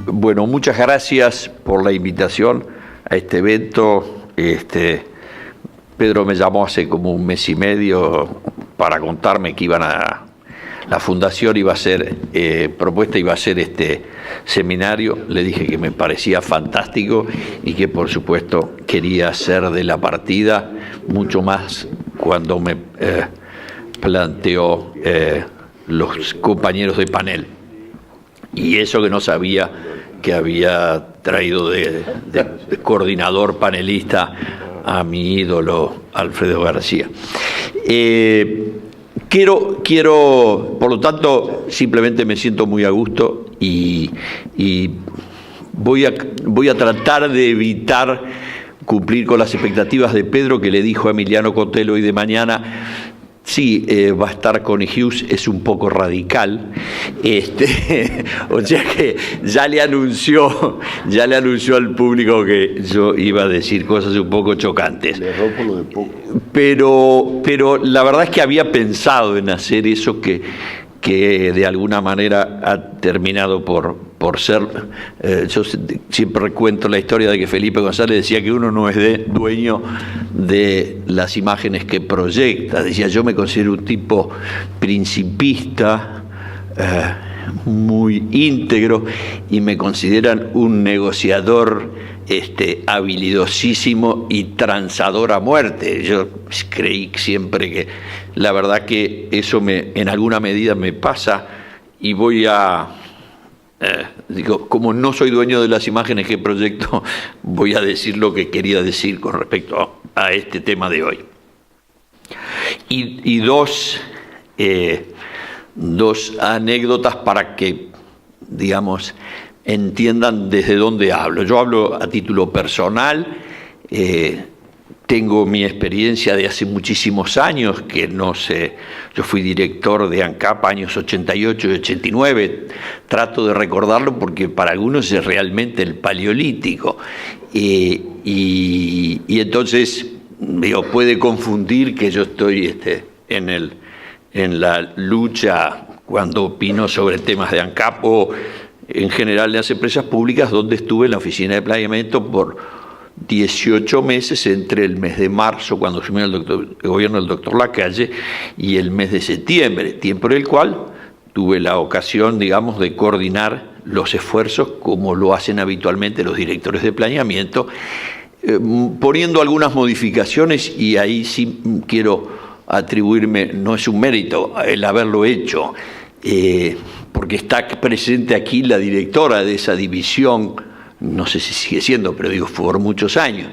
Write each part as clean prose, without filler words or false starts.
Bueno, muchas gracias por la invitación a este evento. Pedro me llamó hace como un mes y medio para contarme que la fundación iba a ser propuesta, iba a ser este seminario. Le dije que me parecía fantástico y que por supuesto quería ser de la partida, mucho más cuando me planteó los compañeros de panel. Y eso que no sabía que había traído de coordinador panelista a mi ídolo Alfredo García. Quiero, por lo tanto, simplemente me siento muy a gusto y voy a tratar de evitar cumplir con las expectativas de Pedro, que le dijo a Emiliano Cotelo hoy de mañana. Sí, va a estar con Hughes, es un poco radical, o sea que ya le anunció al público que yo iba a decir cosas un poco chocantes. Le rompo lo de poco. Pero la verdad es que había pensado en hacer eso que de alguna manera ha terminado por ser. Yo siempre cuento la historia de que Felipe González decía que uno no es dueño de las imágenes que proyecta. Decía, yo me considero un tipo principista, muy íntegro, y me consideran un negociador habilidosísimo y transador a muerte. Yo creí siempre que la verdad que eso en alguna medida me pasa, y voy a como no soy dueño de las imágenes que proyecto, voy a decir lo que quería decir con respecto a este tema de hoy. Y dos anécdotas para que, digamos, entiendan desde dónde hablo. Yo hablo a título personal. Tengo mi experiencia de hace muchísimos años, que no sé, yo fui director de ANCAP años 88 y 89, trato de recordarlo porque para algunos es realmente el paleolítico, y entonces puede confundir que yo estoy en la lucha cuando opino sobre temas de ANCAP o en general de las empresas públicas, donde estuve en la oficina de planeamiento por 18 meses entre el mes de marzo, cuando asumió el gobierno del doctor Lacalle, y el mes de septiembre, tiempo en el cual tuve la ocasión, digamos, de coordinar los esfuerzos como lo hacen habitualmente los directores de planeamiento, poniendo algunas modificaciones, y ahí sí quiero atribuirme, no es un mérito el haberlo hecho, porque está presente aquí la directora de esa división, no sé si sigue siendo, pero digo, por muchos años,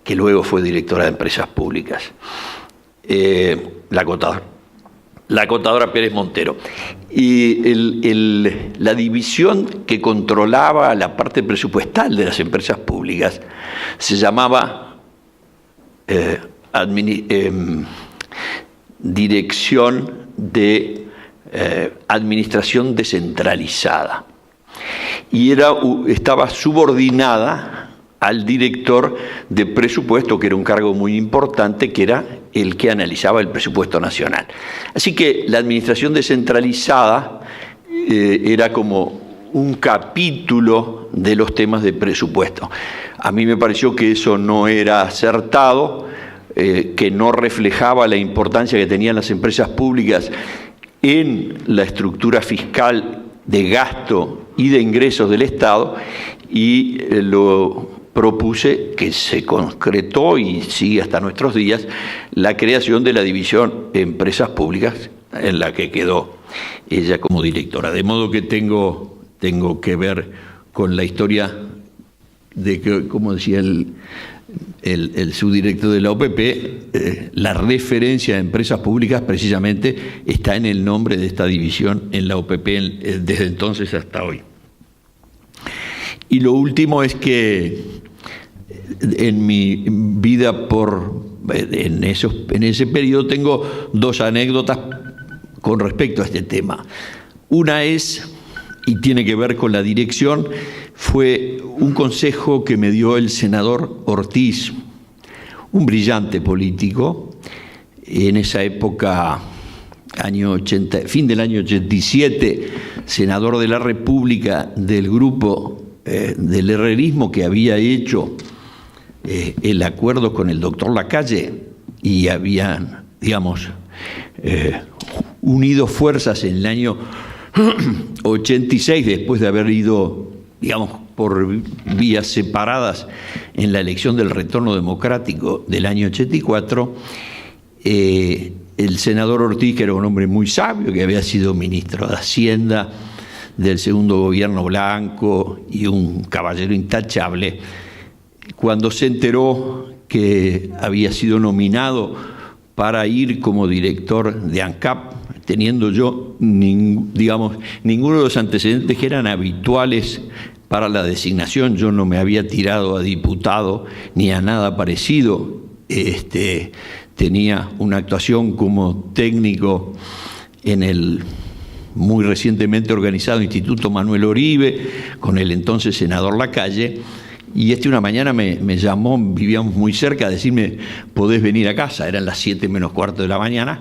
que luego fue directora de empresas públicas, la contadora Pérez Montero. Y la división que controlaba la parte presupuestal de las empresas públicas se llamaba Dirección de Administración Descentralizada. Y estaba subordinada al director de presupuesto, que era un cargo muy importante, que era el que analizaba el presupuesto nacional. Así que la administración descentralizada era como un capítulo de los temas de presupuesto. A mí me pareció que eso no era acertado, que no reflejaba la importancia que tenían las empresas públicas en la estructura fiscal de gasto y de ingresos del Estado, y lo propuse, que se concretó y sigue hasta nuestros días, la creación de la división Empresas Públicas, en la que quedó ella como directora. De modo que tengo que ver con la historia de que, como decía el subdirector de la OPP, la referencia a empresas públicas precisamente está en el nombre de esta división en la OPP desde entonces hasta hoy. Y lo último es que en mi vida en ese periodo tengo dos anécdotas con respecto a este tema. Una es y tiene que ver con la dirección, fue un consejo que me dio el senador Ortiz, un brillante político, en esa época, fin del año 87, senador de la República del grupo del herrerismo que había hecho el acuerdo con el doctor Lacalle y habían, digamos, unido fuerzas en el año 86, después de haber ido, digamos, por vías separadas en la elección del retorno democrático del año 84, el senador Ortiz, que era un hombre muy sabio, que había sido ministro de Hacienda del segundo gobierno Blanco y un caballero intachable, cuando se enteró que había sido nominado para ir como director de ANCAP, teniendo yo, digamos, ninguno de los antecedentes que eran habituales para la designación. Yo no me había tirado a diputado ni a nada parecido. Tenía una actuación como técnico en el muy recientemente organizado Instituto Manuel Oribe, con el entonces senador Lacalle, y una mañana me llamó, vivíamos muy cerca, a decirme, ¿podés venir a casa? Eran las 7 menos cuarto de la mañana,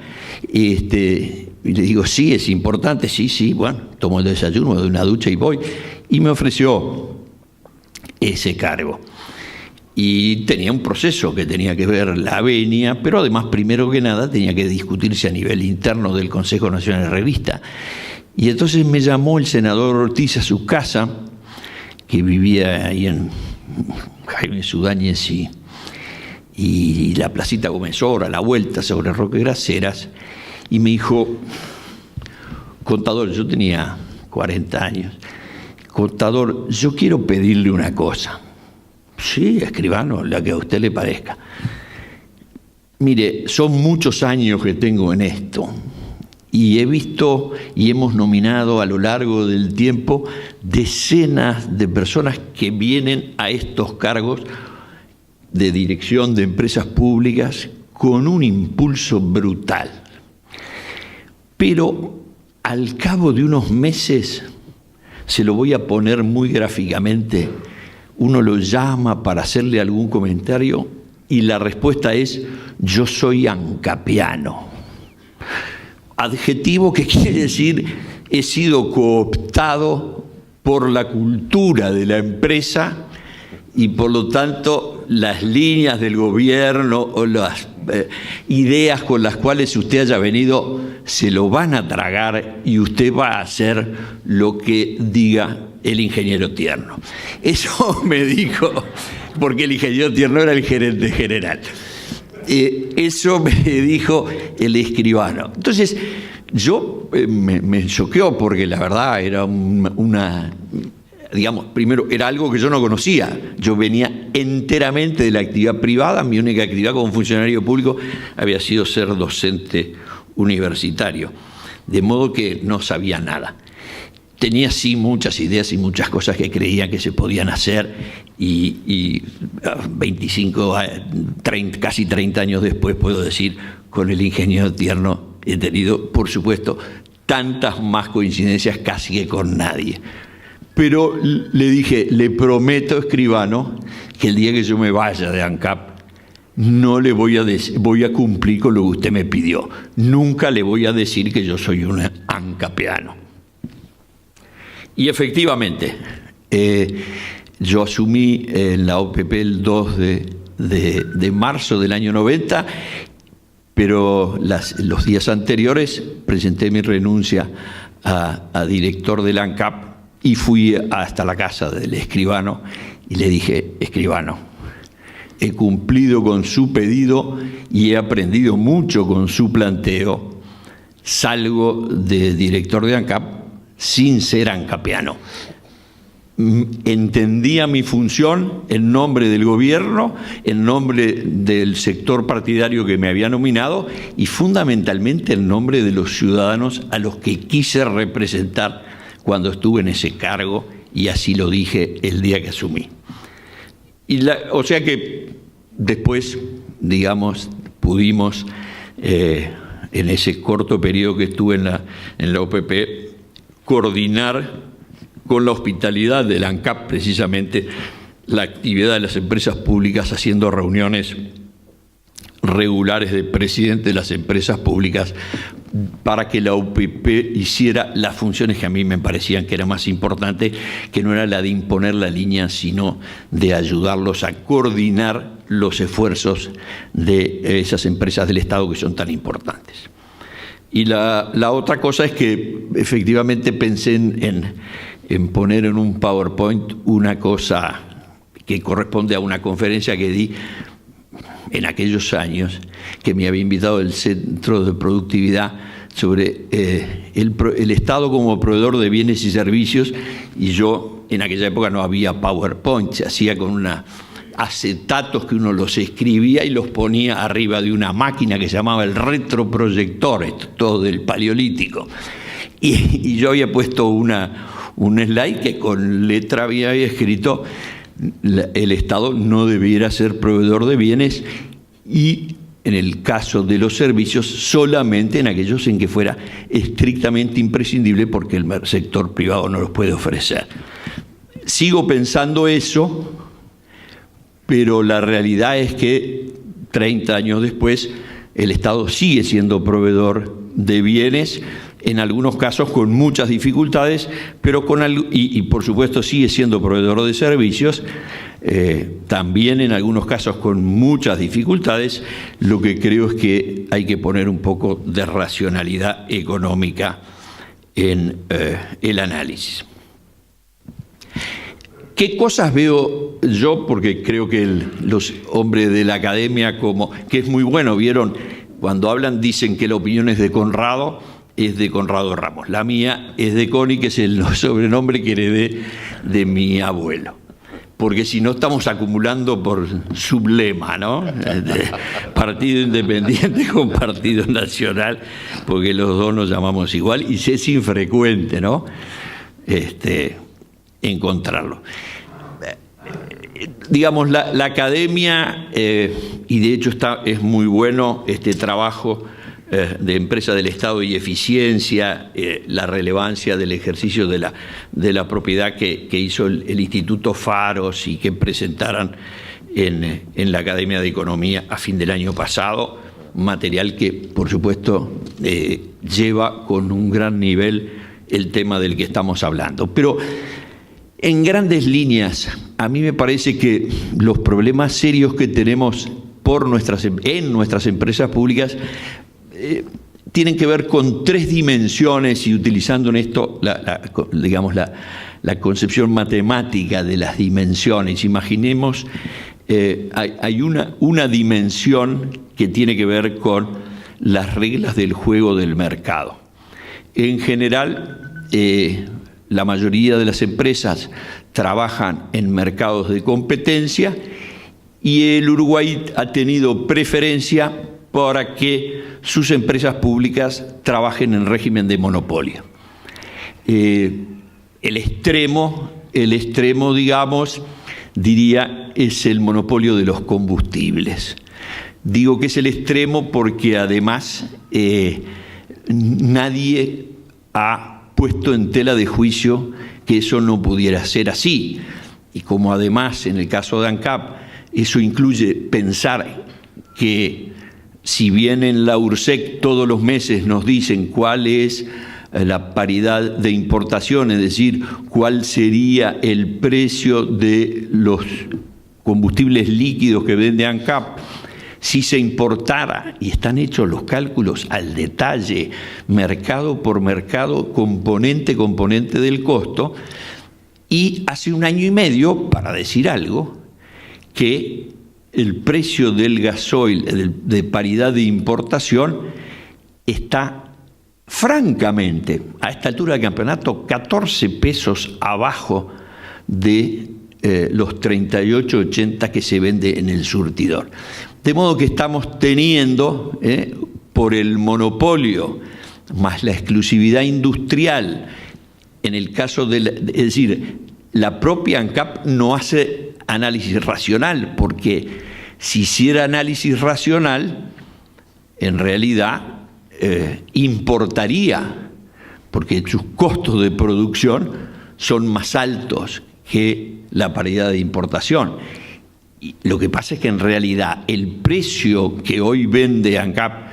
y le digo, sí, es importante, sí, bueno, tomo el desayuno, me doy una ducha y voy, y me ofreció ese cargo. Y tenía un proceso que tenía que ver la venia, pero además, primero que nada, tenía que discutirse a nivel interno del Consejo Nacional de Revista. Y entonces me llamó el senador Ortiz a su casa, que vivía ahí en Jaime Sudáñez y la Placita Gómez-Ora, a la vuelta sobre Roque Graceras, y me dijo, contador, yo tenía 40 años, contador, yo quiero pedirle una cosa. Sí, escribano, la que a usted le parezca. Mire, son muchos años que tengo en esto y he visto y hemos nominado a lo largo del tiempo decenas de personas que vienen a estos cargos de dirección de empresas públicas con un impulso brutal. Pero al cabo de unos meses, se lo voy a poner muy gráficamente, uno lo llama para hacerle algún comentario y la respuesta es, yo soy ancapiano. Adjetivo que quiere decir, he sido cooptado por la cultura de la empresa y por lo tanto las líneas del gobierno o las ideas con las cuales usted haya venido se lo van a tragar y usted va a hacer lo que diga el ingeniero Tierno. Eso me dijo, porque el ingeniero Tierno era el gerente general. Eso me dijo el escribano. Entonces, yo me choqueó porque la verdad era digamos, primero, era algo que yo no conocía. Yo venía enteramente de la actividad privada. Mi única actividad como funcionario público había sido ser docente universitario. De modo que no sabía nada. Tenía sí muchas ideas y muchas cosas que creía que se podían hacer y 25, 30, casi 30 años después puedo decir, con el ingeniero Tierno he tenido, por supuesto, tantas más coincidencias casi que con nadie. Pero le dije, le prometo, escribano, que el día que yo me vaya de ANCAP, no le voy a cumplir con lo que usted me pidió. Nunca le voy a decir que yo soy un ancapeano. Y efectivamente, yo asumí en la OPP el 2 de marzo del año 90, pero los días anteriores presenté mi renuncia a director del ANCAP y fui hasta la casa del escribano y le dije, escribano, he cumplido con su pedido y he aprendido mucho con su planteo. Salgo de director de ANCAP sin ser ancapiano. Entendía mi función en nombre del gobierno, en nombre del sector partidario que me había nominado y fundamentalmente en nombre de los ciudadanos a los que quise representar cuando estuve en ese cargo, y así lo dije el día que asumí. O sea que después, digamos, pudimos, en ese corto periodo que estuve en la OPP, coordinar con la hospitalidad del ANCAP, precisamente la actividad de las empresas públicas, haciendo reuniones regulares de presidente de las empresas públicas para que la UPP hiciera las funciones que a mí me parecían que era más importante, que no era la de imponer la línea, sino de ayudarlos a coordinar los esfuerzos de esas empresas del Estado que son tan importantes. Y la otra cosa es que efectivamente pensé en poner en un PowerPoint una cosa que corresponde a una conferencia que di en aquellos años, que me había invitado el Centro de Productividad sobre el Estado como proveedor de bienes y servicios, y yo, en aquella época no había PowerPoint, se hacía con acetatos que uno los escribía y los ponía arriba de una máquina que se llamaba el retroproyector, esto todo del Paleolítico. Y yo había puesto un slide que con letra había escrito: el Estado no debiera ser proveedor de bienes y, en el caso de los servicios, solamente en aquellos en que fuera estrictamente imprescindible porque el sector privado no los puede ofrecer. Sigo pensando eso, pero la realidad es que 30 años después el Estado sigue siendo proveedor de bienes, en algunos casos con muchas dificultades, pero y por supuesto sigue siendo proveedor de servicios, también en algunos casos con muchas dificultades. Lo que creo es que hay que poner un poco de racionalidad económica en el análisis. ¿Qué cosas veo yo? Porque creo que los hombres de la academia, que es muy bueno, vieron, cuando hablan dicen que la opinión es de Conrado Ramos. La mía es de Coni, que es el sobrenombre que heredé de mi abuelo. Porque si no estamos acumulando por sublema, ¿no? Partido independiente con partido nacional, porque los dos nos llamamos igual y es infrecuente, ¿no? Encontrarlo. Digamos, la academia, y de hecho es muy bueno este trabajo de empresa del Estado y eficiencia, la relevancia del ejercicio de la propiedad que hizo el Instituto Faros y que presentaran en la Academia de Economía a fin del año pasado, material que, por supuesto, lleva con un gran nivel el tema del que estamos hablando. Pero en grandes líneas, a mí me parece que los problemas serios que tenemos en nuestras empresas públicas tienen que ver con tres dimensiones, y utilizando en esto la concepción matemática de las dimensiones. Imaginemos, hay una dimensión que tiene que ver con las reglas del juego del mercado. En general, la mayoría de las empresas trabajan en mercados de competencia y el Uruguay ha tenido preferencia para que sus empresas públicas trabajen en régimen de monopolio. El extremo, digamos, diría, es el monopolio de los combustibles. Digo que es el extremo porque además nadie ha puesto en tela de juicio que eso no pudiera ser así. Y como además en el caso de ANCAP eso incluye pensar que si bien en la URSEC todos los meses nos dicen cuál es la paridad de importación, es decir, cuál sería el precio de los combustibles líquidos que vende ANCAP, si se importara, y están hechos los cálculos al detalle, mercado por mercado, componente del costo, y hace un año y medio, para decir algo, que el precio del gasoil de paridad de importación está francamente, a esta altura del campeonato, 14 pesos abajo de los 38,80 que se vende en el surtidor. De modo que estamos teniendo, por el monopolio más la exclusividad industrial, en el caso es decir, la propia ANCAP no hace análisis racional, porque si hiciera análisis racional, en realidad importaría, porque sus costos de producción son más altos que la paridad de importación. Y lo que pasa es que en realidad el precio que hoy vende ANCAP,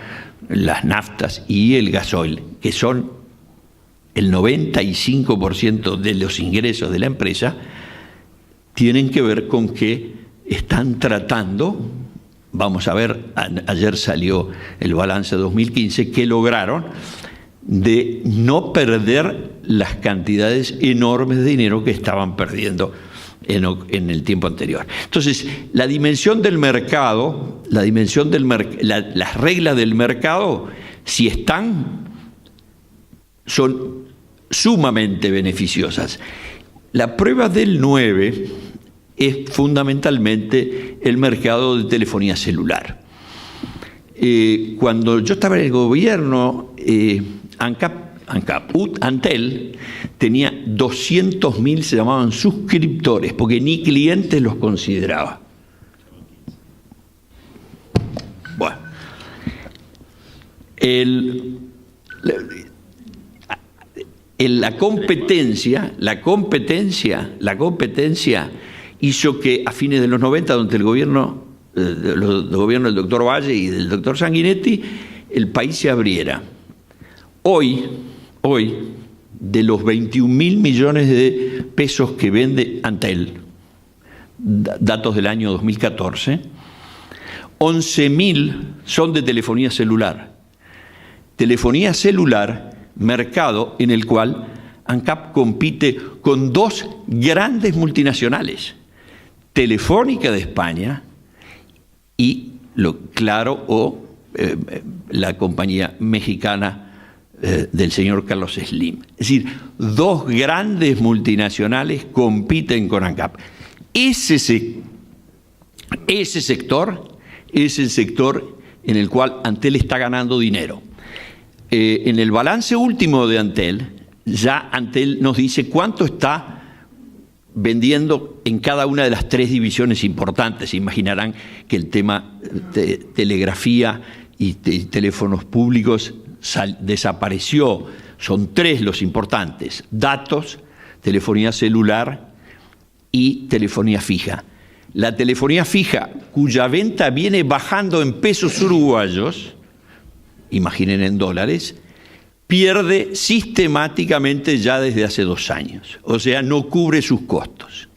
las naftas y el gasoil, que son el 95% de los ingresos de la empresa, tienen que ver con que están tratando, vamos a ver, ayer salió el balance de 2015, que lograron de no perder las cantidades enormes de dinero que estaban perdiendo en el tiempo anterior. Entonces, la dimensión del mercado, las reglas del mercado, si son sumamente beneficiosas. La prueba del 9 es fundamentalmente el mercado de telefonía celular. Cuando yo estaba en el gobierno, Antel tenía 200.000, se llamaban suscriptores, porque ni clientes los consideraba. Bueno, la competencia hizo que a fines de los 90, durante el gobierno del doctor Valle y del doctor Sanguinetti, el país se abriera. Hoy, de los 21.000 millones de pesos que vende Antel, datos del año 2014, 11.000 son de telefonía celular. Telefonía celular, mercado en el cual ANCAP compite con dos grandes multinacionales, Telefónica de España y la compañía mexicana del señor Carlos Slim. Es decir, dos grandes multinacionales compiten con ANCAP. Ese sector es el sector en el cual Antel está ganando dinero. En el balance último de Antel, ya Antel nos dice cuánto está vendiendo en cada una de las tres divisiones importantes. Se imaginarán que el tema de telegrafía y teléfonos públicos desapareció. Son tres los importantes: datos, telefonía celular y telefonía fija. La telefonía fija, cuya venta viene bajando en pesos uruguayos, imaginen en dólares, pierde sistemáticamente ya desde hace 2 años. O sea, no cubre sus costos.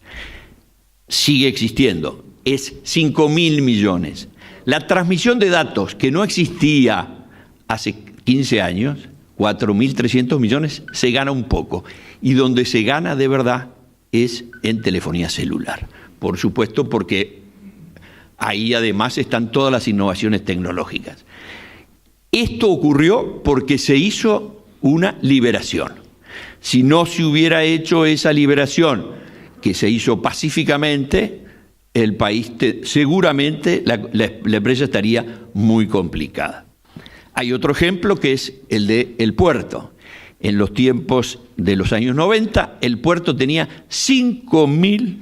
Sigue existiendo. Es 5.000 millones. La transmisión de datos, que no existía hace 15 años, 4.300 millones, se gana un poco. Y donde se gana de verdad es en telefonía celular. Por supuesto, porque ahí además están todas las innovaciones tecnológicas. Esto ocurrió porque se hizo una liberación. Si no se hubiera hecho esa liberación, que se hizo pacíficamente, el país seguramente la empresa estaría muy complicada. Hay otro ejemplo que es el del puerto. En los tiempos de los años 90, el puerto tenía 5.000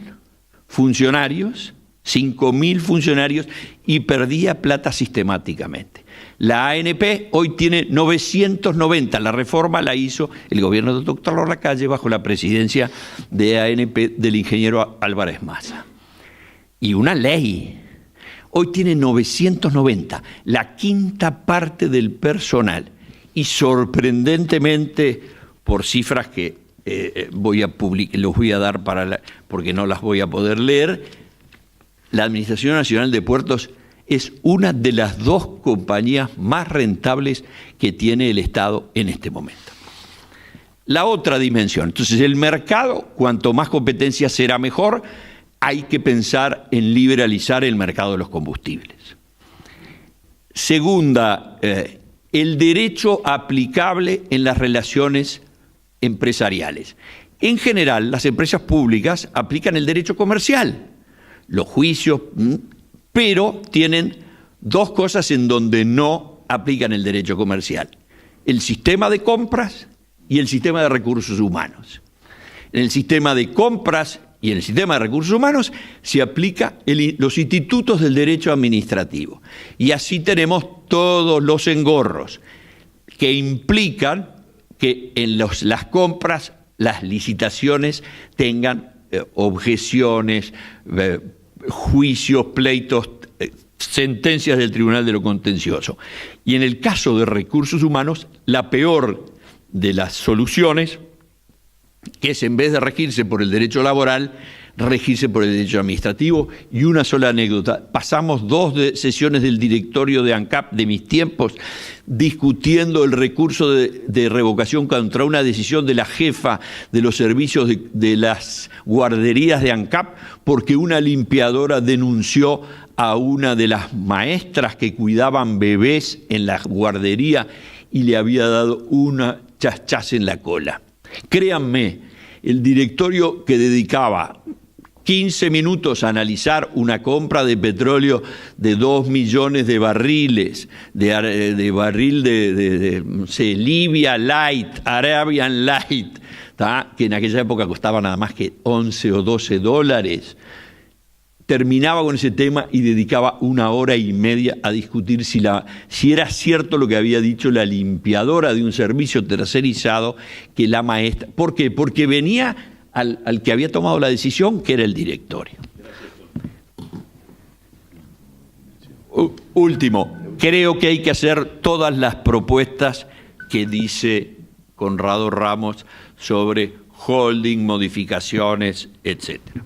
funcionarios y perdía plata sistemáticamente. La ANP hoy tiene 990, la reforma la hizo el gobierno del doctor Lacalle bajo la presidencia de ANP del ingeniero Álvarez Maza. Y una ley, hoy tiene 990, la quinta parte del personal, y sorprendentemente, por cifras que los voy a dar porque no las voy a poder leer, la Administración Nacional de Puertos es una de las 2 compañías más rentables que tiene el Estado en este momento. La otra dimensión, entonces el mercado, cuanto más competencia será mejor, hay que pensar en liberalizar el mercado de los combustibles. Segunda, el derecho aplicable en las relaciones empresariales. En general, las empresas públicas aplican el derecho comercial, los juicios, pero tienen 2 cosas en donde no aplican el derecho comercial: el sistema de compras y el sistema de recursos humanos. En el sistema de compras y en el sistema de recursos humanos se aplica los institutos del derecho administrativo. Y así tenemos todos los engorros que implican que en las compras las licitaciones tengan objeciones, juicios, pleitos, sentencias del Tribunal de lo Contencioso. Y en el caso de recursos humanos, la peor de las soluciones, que es en vez de regirse por el derecho laboral, regirse por el derecho administrativo. Y una sola anécdota: pasamos 2 sesiones del directorio de ANCAP de mis tiempos discutiendo el recurso de revocación contra una decisión de la jefa de los servicios de las guarderías de ANCAP, porque una limpiadora denunció a una de las maestras que cuidaban bebés en la guardería y le había dado una chaschaz en la cola. Créanme, el directorio que dedicaba 15 minutos a analizar una compra de petróleo de 2 millones de barriles, de barril no sé, Libya Light, Arabian Light, que en aquella época costaba nada más que 11 o 12 dólares, terminaba con ese tema y dedicaba 1 hora y media a discutir si era cierto lo que había dicho la limpiadora de un servicio tercerizado, que la maestra. ¿Por qué? Porque venía al que había tomado la decisión, que era el directorio. Último, creo que hay que hacer todas las propuestas que dice Conrado Ramos sobre holding, modificaciones, etcétera.